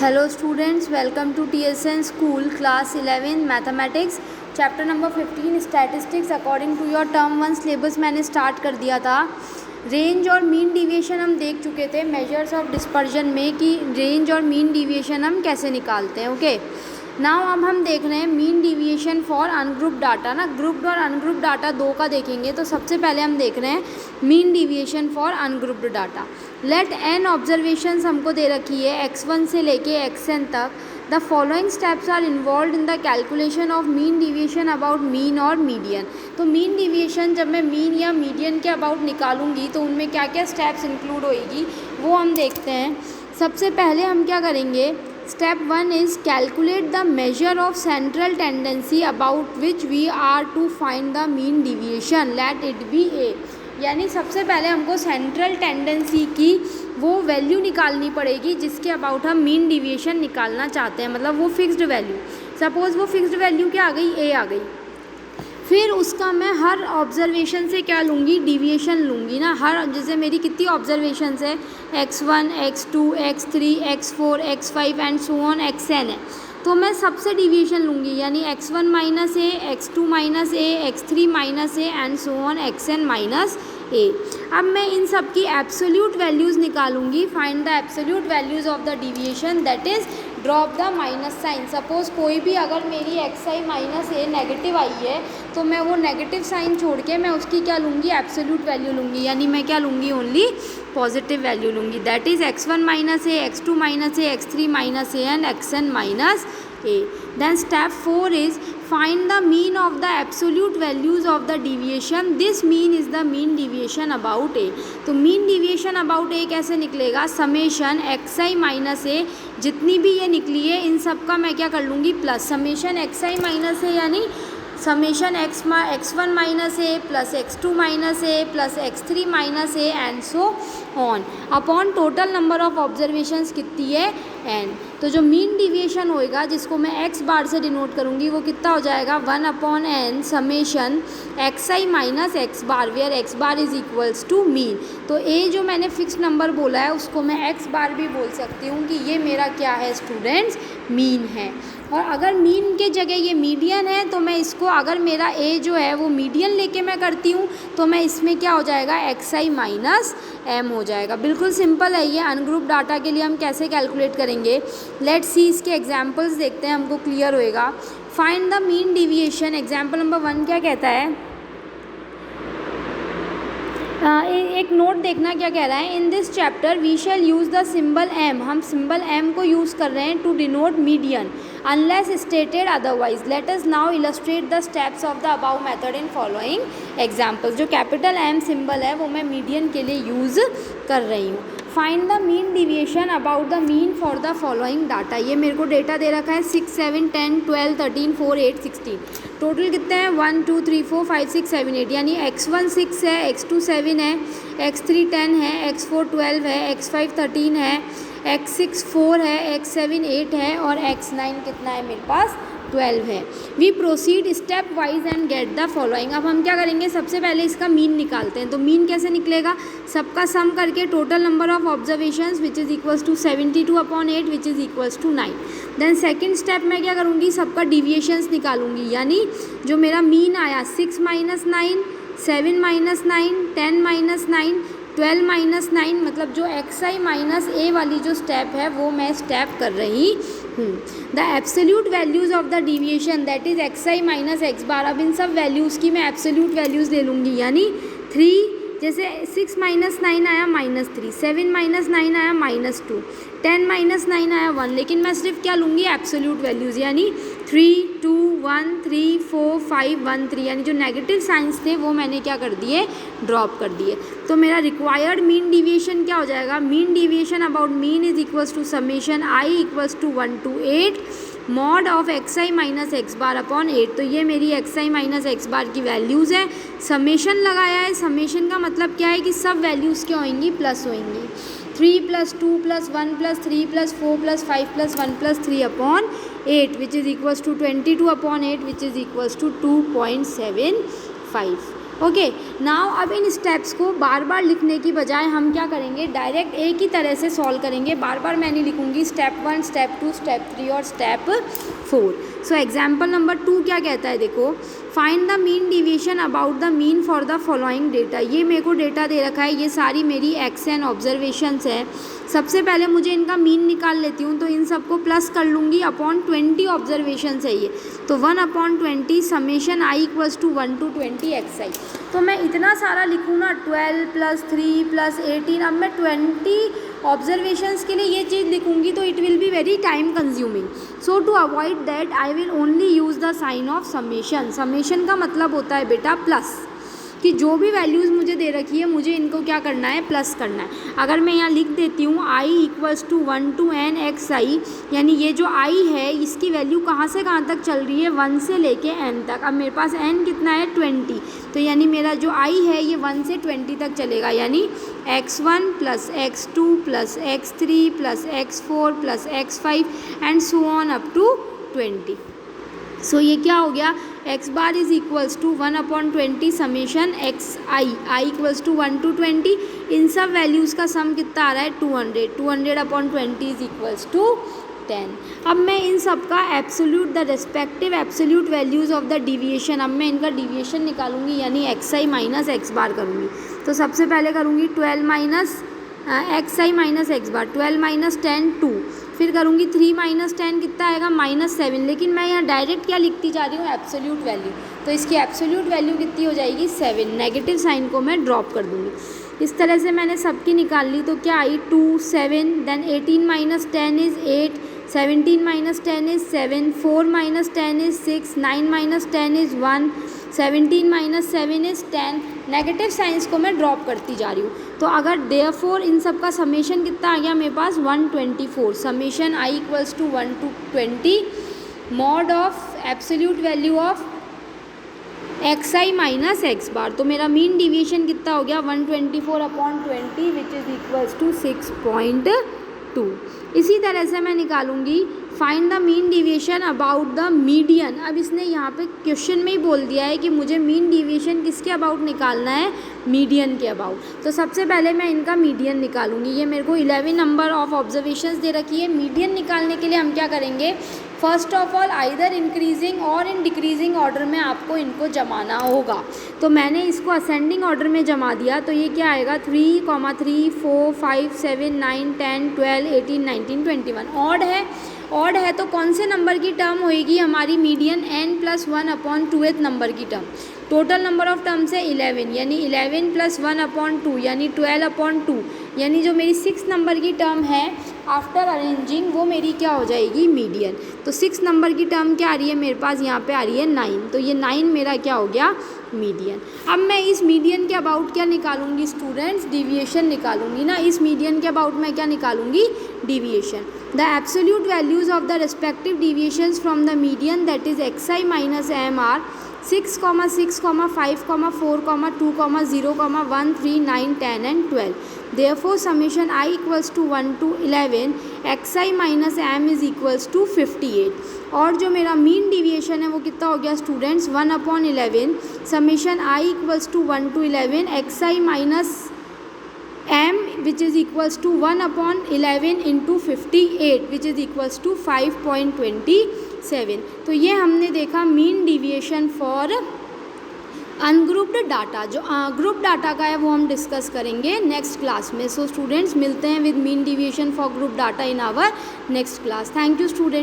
Hello students, welcome to TSN School Class 11 Mathematics Chapter number 15 Statistics according to your term 1 syllabus मैंने start कर दिया था। Range और mean deviation हम देख चुके थे मेजर्स ऑफ डिस्पर्जन में कि रेंज और मीन डिविएशन हम कैसे निकालते हैं। ओके, नाउ अब हम देख रहे हैं mean deviation for ungroup data ना, ग्रुप्ड और अनग्रुप डाटा दो का देखेंगे। तो सबसे पहले हम देख रहे हैं mean deviation for ungrouped data. Let n observations हमको दे रखी है x1 से लेके xn तक। The following steps are involved in the calculation of mean deviation about mean और मीडियन। तो मीन डिविएशन जब मैं मीन या मीडियन के अबाउट निकालूंगी तो उनमें क्या क्या स्टेप्स इंक्लूड होएगी वो हम देखते हैं। सबसे पहले हम क्या करेंगे, step 1 is calculate the measure of central tendency about which we are to find the mean deviation, let it be A. यानी सबसे पहले हमको सेंट्रल टेंडेंसी की वो वैल्यू निकालनी पड़ेगी जिसके अबाउट हम मीन डिविएशन निकालना चाहते हैं, मतलब वो फिक्स्ड वैल्यू। सपोज़ वो फिक्स्ड वैल्यू क्या आ गई, ए आ गई। फिर उसका मैं हर ऑब्जर्वेशन से क्या लूँगी, डिविएशन लूँगी ना। हर जैसे मेरी कितनी ऑब्जर्वेशंस है, x1 x2 x3 x4 x5 and so on xn है, तो मैं सबसे डिविएशन लूँगी। यानी x1 minus A, x2 minus A, x3 minus A and so on xn minus A. अब मैं इन सब की एब्सोल्यूट वैल्यूज़ निकालूंगी। Find the absolute values of the deviation, that is drop the minus sign. Suppose कोई भी अगर मेरी xi माइनस ए नेगेटिव आई है तो मैं वो नेगेटिव साइन छोड़ के मैं उसकी क्या लूँगी, एब्सोल्यूट वैल्यू लूँगी। यानी मैं क्या लूँगी, ओनली पॉजिटिव वैल्यू लूँगी। That is x1 minus A, x2 minus A, x3 minus A and xn minus A. Then step 4 is find the mean of the absolute values of the deviation. This mean is the mean deviation about A. तो mean deviation about A कैसे निकलेगा, summation xi minus ए जितनी भी ये निकली है इन सब का मैं क्या कर लूँगी प्लस समेशन xi माइनस ए, यानी summation x1 minus A plus x2 minus A plus x3 minus A and so on upon total number of observations कितनी है n। तो जो मीन डिविएशन होएगा जिसको मैं x बार से डिनोट करूँगी वो कितना हो जाएगा, 1/n summation xi minus x bar, where x bar is equals to mean. तो a जो मैंने फिक्स नंबर बोला है उसको मैं x बार भी बोल सकती हूँ कि ये मेरा क्या है स्टूडेंट्स, मीन है। और अगर मीन के जगह ये मीडियन है तो मैं इसको, अगर मेरा a जो है वो मीडियन लेके मैं करती हूँ तो मैं इसमें क्या हो जाएगा, xi माइनस m हो जाएगा। बिल्कुल सिंपल है ये। अनग्रुप डाटा के लिए हम कैसे कैलकुलेट करेंगे, लेट्स सी, इसके एग्जांपल्स देखते हैं, हमको क्लियर होएगा। Find the mean deviation. Example number 1 क्या कहता है, एक नोट देखना क्या कह रहा है। In this chapter we shall use the symbol m। हम सिंबल m को यूज़ कर रहे हैं to denote median unless stated otherwise. Let us now illustrate the steps of the above method in following examples. जो capital m symbol है वो मैं median के लिए यूज़ कर रही हूँ। Find the mean deviation about the mean for the following data. ये मेरे को डेटा दे रखा है 6 7 10 12 13 4 8 16। टोटल कितने हैं, 1 2 3 4 5 6 7 8। यानी x1 6 है, x2 7 है, x3 10 है, x4 12 है, x5 13 है, x6 4 है, x7 8 है और x9 कितना है मेरे पास, 12 है। We proceed step wise and get the following. अब हम क्या करेंगे, सबसे पहले इसका मीन निकालते हैं। तो मीन कैसे निकलेगा, सबका सम करके total number of observations which is equals to 72/8 which is equals to 9। Then second step मैं क्या करूँगी, सबका डिविएशंस निकालूंगी। यानी जो मेरा मीन आया 6 माइनस 9, 7 माइनस 9, 10 माइनस 9, 12 माइनस 9, मतलब जो xi माइनस ए वाली जो स्टेप है वो मैं स्टेप कर रही हूँ। The absolute values of the deviation, that is xi minus x बार। अब इन सब वैल्यूज़ की मैं एब्सोल्यूट वैल्यूज़ ले लूँगी। यानी 3, जैसे 6 माइनस 9 आया -3, 7 माइनस 9 आया -2, 10 माइनस 9 आया 1, लेकिन मैं सिर्फ क्या लूँगी, एब्सोल्यूट वैल्यूज़। यानी 3 2 1 3 4 5 1 3, यानी जो नेगेटिव साइंस थे वो मैंने क्या कर दिए, ड्रॉप कर दिए। तो मेरा रिक्वायर्ड मीन डिविएशन क्या हो जाएगा, mean deviation about mean is equals to summation i equals to 1 to 8 mod of xi minus x bar upon 8। तो ये मेरी xi माइनस x बार की वैल्यूज़ है। समेशन लगाया है, समेशन का मतलब क्या है कि सब वैल्यूज़ क्या होंगी, प्लस होंगी। 3 + 2 + 1 + 3 + 4 + 5 + 1 + 3 upon 8 which is equals to 22/8 which is equals to 2.75। Okay, now अब इन स्टेप्स को बार बार लिखने की बजाय हम क्या करेंगे, डायरेक्ट एक ही तरह से सॉल्व करेंगे, बार बार मैं नहीं लिखूंगी स्टेप 1, स्टेप 2, स्टेप 3 और स्टेप 4। सो एग्जाम्पल नंबर 2 क्या कहता है, देखो, find the mean deviation about the mean for the following data. ये मेरे को डेटा दे रखा है, ये सारी मेरी एक्सएन ऑब्जर्वेशंस है। सबसे पहले मुझे इनका मीन निकाल लेती हूँ, तो इन सबको प्लस कर लूँगी अपॉन 20 ऑब्जर्वेशंस है ये, तो 1/20 summation i equals to 1 to 20 xi। तो मैं इतना सारा लिखूँ ना, 12 + 3 + 18, अब मैं 20 ऑब्जर्वेशंस के लिए ये चीज़ लिखूंगी तो it will be very time consuming. So to avoid that I will only use the sign of summation. Summation का मतलब होता है बेटा प्लस, कि जो भी वैल्यूज़ मुझे दे रखी है मुझे इनको क्या करना है, प्लस करना है। अगर मैं यहाँ लिख देती हूँ i equals to 1 to n xi, यानी ये जो i है इसकी वैल्यू कहाँ से कहाँ तक चल रही है, 1 से लेके n तक। अब मेरे पास n कितना है, 20, तो यानी मेरा जो i है ये 1 से 20 तक चलेगा, यानी x1 + x2 + x3 + x4 + x5 and so on up to 20। So ये क्या हो गया, x bar is equals to 1/20 summation xi, i equals to 1 to 20। इन सब वैल्यूज़ का सम कितना आ रहा है, 200, 200/20 इज इक्वल्स टू 10। अब मैं इन सब का absolute, the respective absolute values of the deviation, अब मैं इनका डिविएशन निकालूंगी, यानी xi माइनस x बार करूँगी। तो सबसे पहले करूँगी 12 माइनस xi माइनस x बार, 12 माइनस 10 2, फिर करूँगी 3 माइनस 10 कितना आएगा, -7। लेकिन मैं यहाँ डायरेक्ट क्या लिखती जा रही हूँ, एब्सोल्यूट वैल्यू, तो इसकी एब्सोल्यूट वैल्यू कितनी हो जाएगी, 7। नेगेटिव साइन को मैं ड्रॉप कर दूँगी। इस तरह से मैंने सबकी निकाल ली, तो क्या आई 2 7, देन 18 माइनस 10 इज़ 8, 17 माइनस 10 इज़ 7, 4 माइनस 10 इज़ 6, 9 माइनस 10 इज़ 1, 17 माइनस 7 इज़ 10। नेगेटिव साइंस को मैं ड्रॉप करती जा रही हूँ। तो अगर देयरफॉर इन सब का समेशन कितना आ गया मेरे पास, 124। Summation i equals to 1 to 20 mod of absolute value of xi minus x bar. तो मेरा मीन डिविएशन कितना हो गया, 124/20 विच इज़ इक्वल्स टू 6.2। इसी तरह से मैं निकालूंगी find the mean deviation about the median. अब इसने यहाँ पे क्वेश्चन में ही बोल दिया है कि मुझे मीन डिविएशन किसके अबाउट निकालना है, मीडियन के अबाउट। तो सबसे पहले मैं इनका मीडियन निकालूंगी। ये मेरे को 11 नंबर ऑफ ऑब्जर्वेशंस दे रखी है। मीडियन निकालने के लिए हम क्या करेंगे, first of all either increasing और इन डिक्रीजिंग ऑर्डर में आपको इनको जमाना होगा। तो मैंने इसको असेंडिंग ऑर्डर में जमा दिया, तो ये क्या आएगा 3, 3, 4, 5, 7, 9, 10, 12, 18, 19, 21। ऑड है तो कौन से नंबर की टर्म होएगी हमारी मीडियन, n+1/2th नंबर की term. Total number of terms है 11, यानी 11 + 1/2 यानी 12/2, यानी जो मेरी 6 नंबर की टर्म है आफ्टर अरेंजिंग वो मेरी क्या हो जाएगी, मीडियन। तो 6 नंबर की टर्म क्या आ रही है मेरे पास, यहाँ पे आ रही है 9, तो ये 9 मेरा क्या हो गया, मीडियन। अब मैं इस मीडियन के अबाउट क्या निकालूंगी स्टूडेंट्स, डिविएशन निकालूंगी ना। इस मीडियन के अबाउट मैं क्या निकालूंगी, deviation. The absolute values of the respective deviations from the median that is xi minus m are 6, 6, 5, 4, 2, 0, 1, 3, 9, 10 and 12. Therefore, summation I equals to 1 to 11, xi minus m is equals to 58. और जो मेरा mean deviation है वो कितना हो गया students, 1/11 summation I equals to 1 to 11 xi minus m which is equals to 1/11 into 58 which is equals to 5.27। तो ये हमने देखा mean deviation for ungrouped data. जो ग्रुप डाटा का है वो हम डिस्कस करेंगे नेक्स्ट क्लास में। सो स्टूडेंट्स मिलते हैं with mean deviation for group data in our next class. Thank you students.